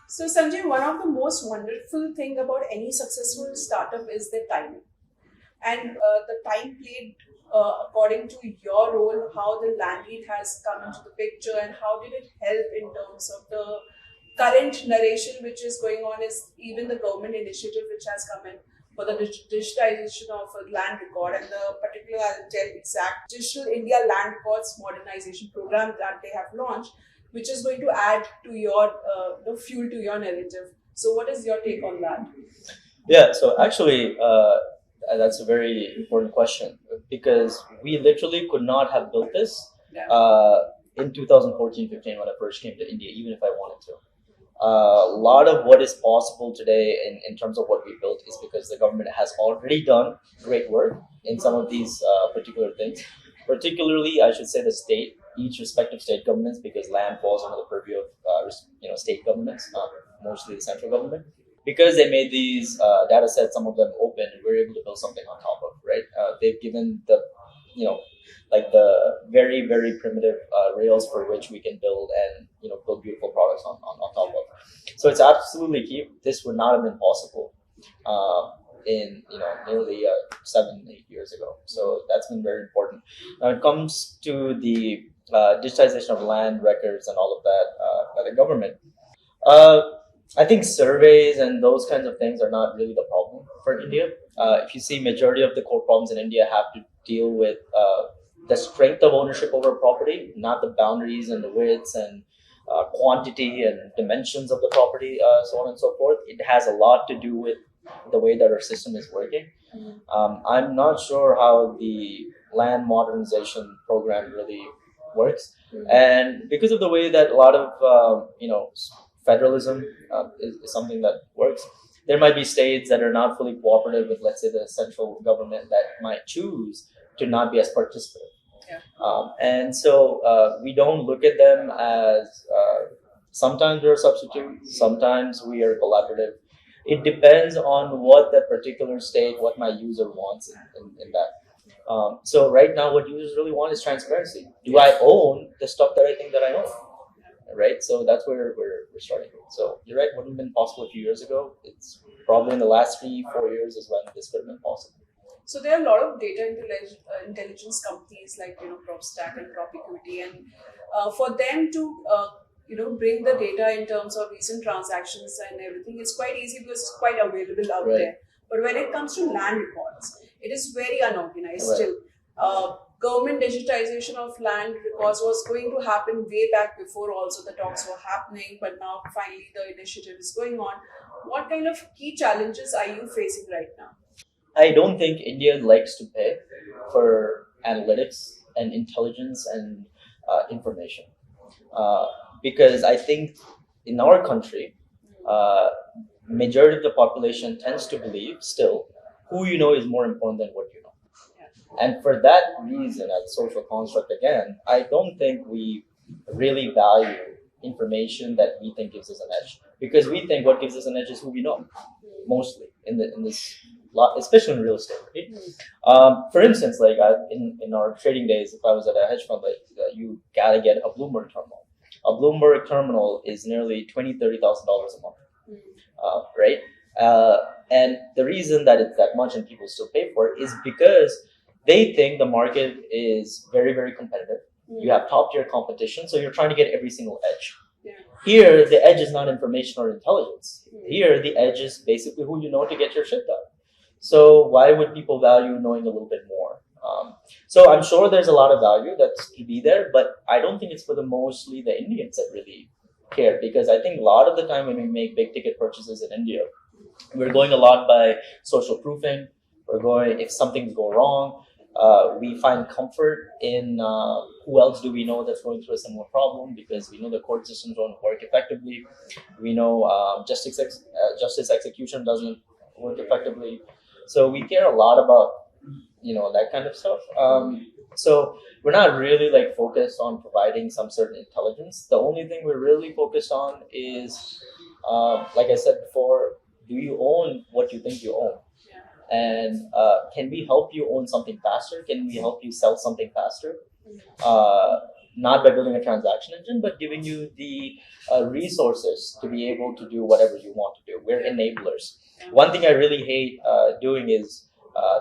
So Sanjay, one of the most wonderful thing about any successful startup is their timing, and the time played according to your role, how the Landeed has come into the picture, and how did it help in terms of the current narration which is going on, is even the government initiative which has come in for the digitization of a land record, and the particular, I'll tell exact, Digital India Land Records Modernization Program that they have launched, which is going to add to your fuel to your narrative. So what is your take on that? Yeah, so actually, that's a very important question because we literally could not have built this Yeah. in 2014-15 when I first came to India, even if I wanted to. A lot of what is possible today in terms of what we built is because the government has already done great work in some of these particular things. Particularly, I should say the state, each respective state governments, because land falls under the purview of state governments, not mostly the central government. Because they made these data sets, some of them open, and we're able to build something on top of, right? They've given the, like the very, very primitive rails for which we can build and, build beautiful products on top of. So it's absolutely key. This would not have been possible in, nearly 7-8 years ago. So that's been very important. Now it comes to the digitization of land records and all of that by the government. I think surveys and those kinds of things are not really the problem for India. If you see, majority of the core problems in India have to deal with the strength of ownership over property, not the boundaries and the widths and quantity and dimensions of the property, so on and so forth. It has a lot to do with the way that our system is working. I'm not sure how the land modernization program really works, and because of the way that a lot of federalism is something that works. There might be states that are not fully cooperative with, let's say, the central government that might choose to not be as participative. Yeah. And so we don't look at them as sometimes we're a substitute, sometimes we are collaborative. It depends on what that particular state, what my user wants in that. So right now, what users really want is transparency. Do I own the stuff that I think that I own? Right, so that's where we're starting. So you're right, wouldn't have been possible a few years ago. It's probably in the last 3-4 years is when this could have been possible. So there are a lot of data intelligence companies like PropStack and PropEquity, and for them to bring the data in terms of recent transactions and everything, it's quite easy because it's quite available out there. But when it comes to land records, it is very unorganized still. Government digitization of land records was going to happen way back before also the talks were happening, but now finally the initiative is going on. What kind of key challenges are you facing right now? I don't think India likes to pay for analytics and intelligence and information because I think in our country, majority of the population tends to believe still who you know is more important than what you know. And for that reason, as a social construct, again, I don't think we really value information that we think gives us an edge, because we think what gives us an edge is who we know, mostly in this lot, especially in real estate. Right? For instance, like in our trading days, if I was at a hedge fund, you gotta get a Bloomberg terminal. A Bloomberg terminal is nearly $20,000-$30,000 a month, right? And the reason that it's that much and people still pay for it is because they think the market is very, very competitive. You have top tier competition, so you're trying to get every single edge. Yeah. Here, the edge is not information or intelligence. Here, the edge is basically who you know to get your shit done. So why would people value knowing a little bit more? So I'm sure there's a lot of value that's to be there, but I don't think it's for mostly the Indians that really care, because I think a lot of the time when we make big ticket purchases in India, we're going a lot by social proofing. We're going, if something's go wrong, we find comfort in who else do we know that's going through a similar problem, because we know the court systems don't work effectively. We know justice execution doesn't work effectively. So we care a lot about that kind of stuff. So we're not really focused on providing some certain intelligence. The only thing we're really focused on is, like I said before, do you own what you think you own? And can we help you own something faster? Can we help you sell something faster? not by building a transaction engine, but giving you the resources to be able to do whatever you want to do. We're enablers. One thing I really hate doing is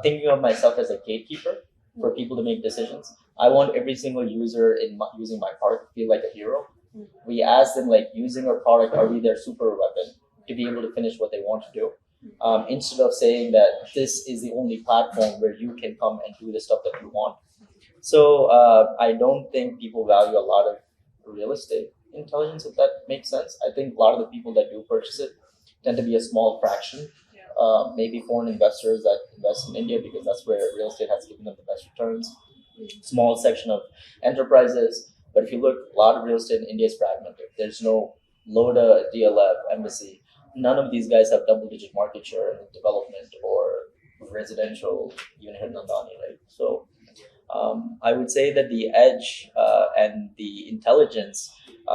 thinking of myself as a gatekeeper for people to make decisions. I want every single user using my product to feel like a hero. We ask them, like, using our product, are we their super weapon to be able to finish what they want to do? Instead of saying that this is the only platform where you can come and do the stuff that you want. So I don't think people value a lot of real estate intelligence, if that makes sense. I think a lot of the people that do purchase it tend to be a small fraction. Maybe foreign investors that invest in India because that's where real estate has given them the best returns. Small section of enterprises. But if you look, a lot of real estate in India is fragmented. There's no LODA, DLF, embassy. None of these guys have double-digit market share in development or residential, even here in Nandani, right? So I would say that the edge and the intelligence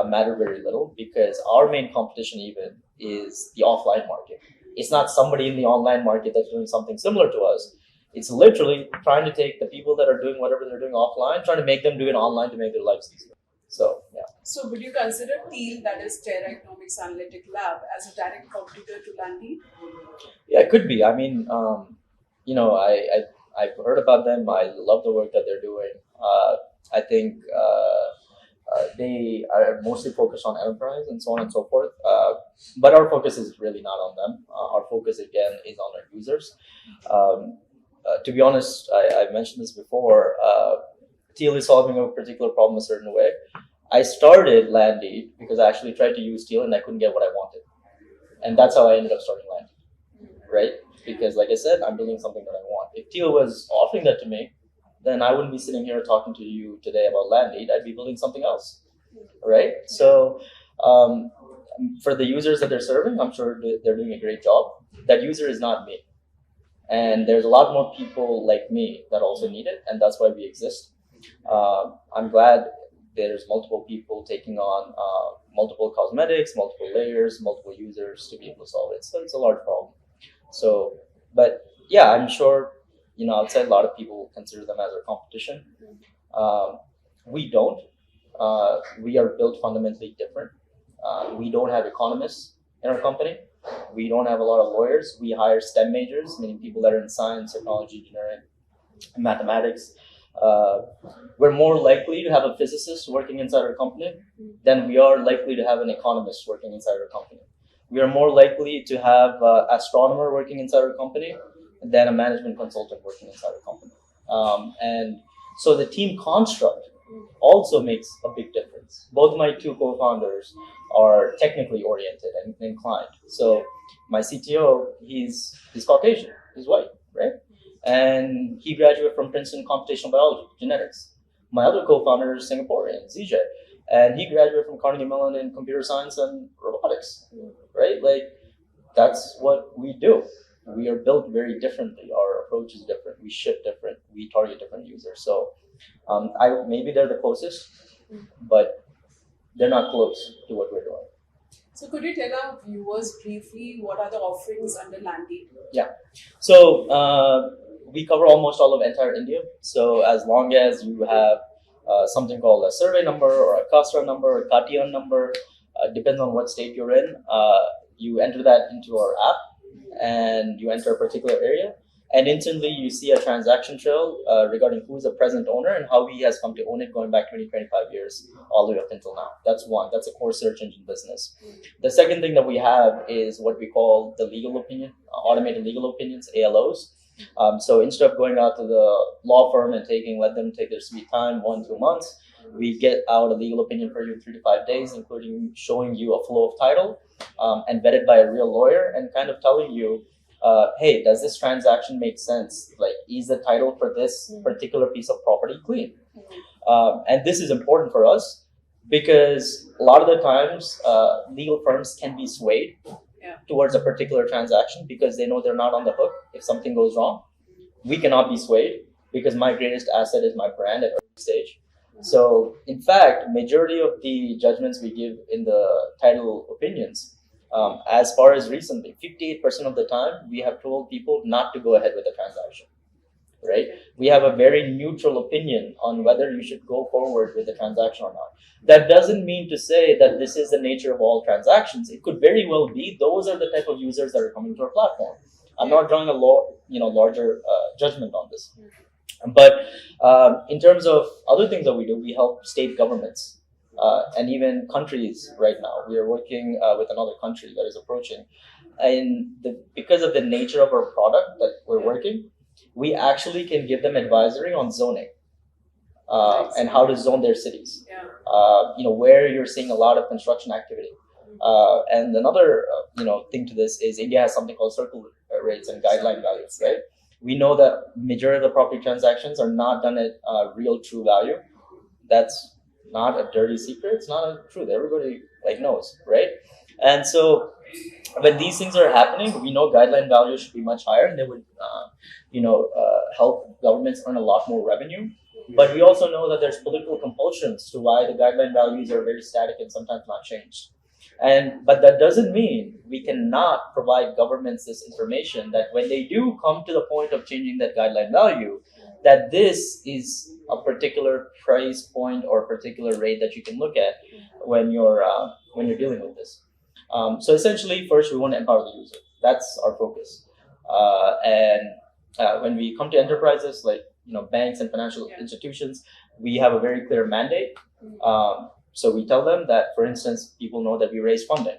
matter very little, because our main competition even is the offline market. It's not somebody in the online market that's doing something similar to us. It's literally trying to take the people that are doing whatever they're doing offline, trying to make them do it online to make their lives easier. So, yeah. So, would you consider TEAL, that is Terra Economics Analytic Lab, as a direct competitor to Landeed? Yeah, it could be. I mean, I've heard about them. I love the work that they're doing. I think they are mostly focused on enterprise and so on and so forth. But our focus is really not on them. Our focus, again, is on our users. To be honest, I mentioned this before. Teal is solving a particular problem a certain way. I started Landeed because I actually tried to use Teal and I couldn't get what I wanted. And that's how I ended up starting Landeed, right? Because, like I said, I'm building something that I want. If Teal was offering that to me, then I wouldn't be sitting here talking to you today about Landeed. I'd be building something else, right? So for the users that they're serving, I'm sure they're doing a great job. That user is not me. And there's a lot more people like me that also need it, and that's why we exist. I'm glad there's multiple people taking on multiple cosmetics, multiple layers, multiple users to be able to solve it. So it's a large problem. So, but yeah, I'm sure, outside a lot of people consider them as our competition. We don't. We are built fundamentally different. We don't have economists in our company. We don't have a lot of lawyers. We hire STEM majors, meaning people that are in science, technology, engineering, mathematics. We're more likely to have a physicist working inside our company than we are likely to have an economist working inside our company. We are more likely to have an astronomer working inside our company than a management consultant working inside our company. And so the team construct also makes a big difference. Both my two co-founders are technically oriented and inclined. So my CTO, he's Caucasian, he's white, right? And he graduated from Princeton computational biology, genetics. My other co-founder is Singaporean, ZJ, and he graduated from Carnegie Mellon in computer science and robotics, right? Like, that's what we do. We are built very differently. Our approach is different. We ship different. We target different users. So maybe they're the closest, but they're not close to what we're doing. So could you tell our viewers briefly what are the offerings under Landeed? Yeah. So we cover almost all of entire India. So as long as you have something called a survey number or a Kasra number or a Katiyan number, depends on what state you're in, you enter that into our app and you enter a particular area. And instantly you see a transaction trail regarding who's the present owner and how he has come to own it going back 20, 25 years all the way up until now. That's one. That's a core search engine business. The second thing that we have is what we call the legal opinion, automated legal opinions, ALOs. So instead of going out to the law firm and let them take their sweet time, 1-2 months, we get out a legal opinion for you in 3 to 5 days, including showing you a flow of title and vetted by a real lawyer and kind of telling you, hey, does this transaction make sense? Like, is the title for this particular piece of property clean? And this is important for us because a lot of the times legal firms can be swayed towards a particular transaction because they know they're not on the hook if something goes wrong. We cannot be swayed because my greatest asset is my brand at early stage. So, in fact, majority of the judgments we give in the title opinions, as far as recently, 58% of the time, we have told people not to go ahead with the transaction, right? We have a very neutral opinion on whether you should go forward with the transaction or not. That doesn't mean to say that this is the nature of all transactions. It could very well be those are the type of users that are coming to our platform. I'm not drawing a larger judgment on this. But in terms of other things that we do, we help state governments and even countries right now. We are working with another country that is approaching. And because of the nature of our product that we're working, we actually can give them advisory on zoning and how to zone their cities. Where you're seeing a lot of construction activity. And another thing to this is India has something called circle rates and guideline values, right? We know that majority of the property transactions are not done at real true value. That's not a dirty secret. It's not a truth. Everybody knows, right? And so when these things are happening, we know guideline values should be much higher, and they would, help governments earn a lot more revenue. But we also know that there's political compulsions to why the guideline values are very static and sometimes not changed. But that doesn't mean we cannot provide governments this information that when they do come to the point of changing that guideline value, that this is a particular price point or particular rate that you can look at when you're dealing with this. So essentially, first we want to empower the user. That's our focus. And when we come to enterprises like banks and financial institutions, we have a very clear mandate. So we tell them that, for instance, people know that we raise funding.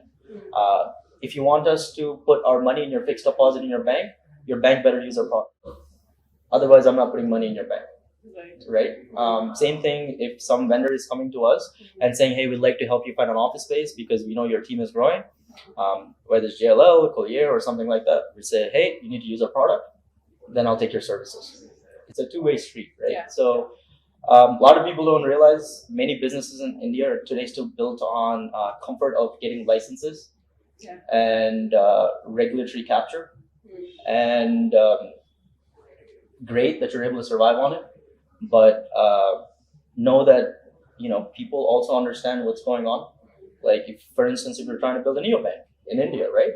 If you want us to put our money in your fixed deposit in your bank better use our product. Otherwise, I'm not putting money in your bank. Right? Same thing if some vendor is coming to us and saying, hey, we'd like to help you find an office space because we know your team is growing, whether it's JLL, Collier, or something like that. We say, hey, you need to use our product, then I'll take your services. It's a two-way street, right? Yeah. So a lot of people don't realize many businesses in India are today still built on comfort of getting licenses and regulatory capture. And great that you're able to survive on it, but know that people also understand what's going on. Like, if, for instance, if you're trying to build a neobank in India, right?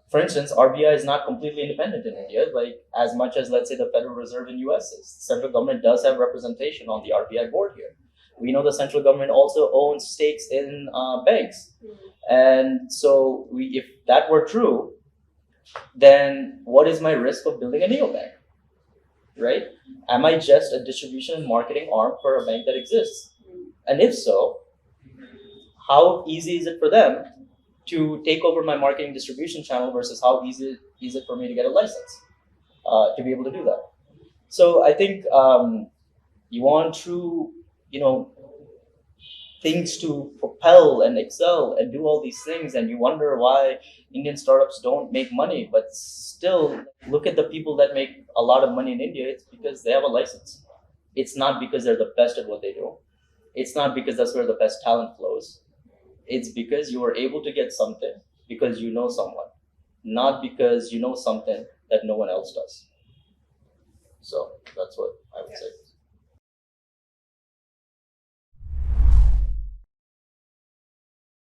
For instance, RBI is not completely independent in India, like as much as, let's say, the Federal Reserve in US is. The central government does have representation on the RBI board here. We know the central government also owns stakes in banks. And so if that were true, then what is my risk of building a neobank, right? Am I just a distribution and marketing arm for a bank that exists? And if so, how easy is it for them to take over my marketing distribution channel versus how easy is it for me to get a license to be able to do that? So I think you want true, things to propel and excel and do all these things, and you wonder why Indian startups don't make money, but still look at the people that make a lot of money in India. It's because they have a license. It's not because they're the best at what they do. It's not because that's where the best talent flows. It's because you are able to get something because you know someone, not because you know something that no one else does. So that's what I would say.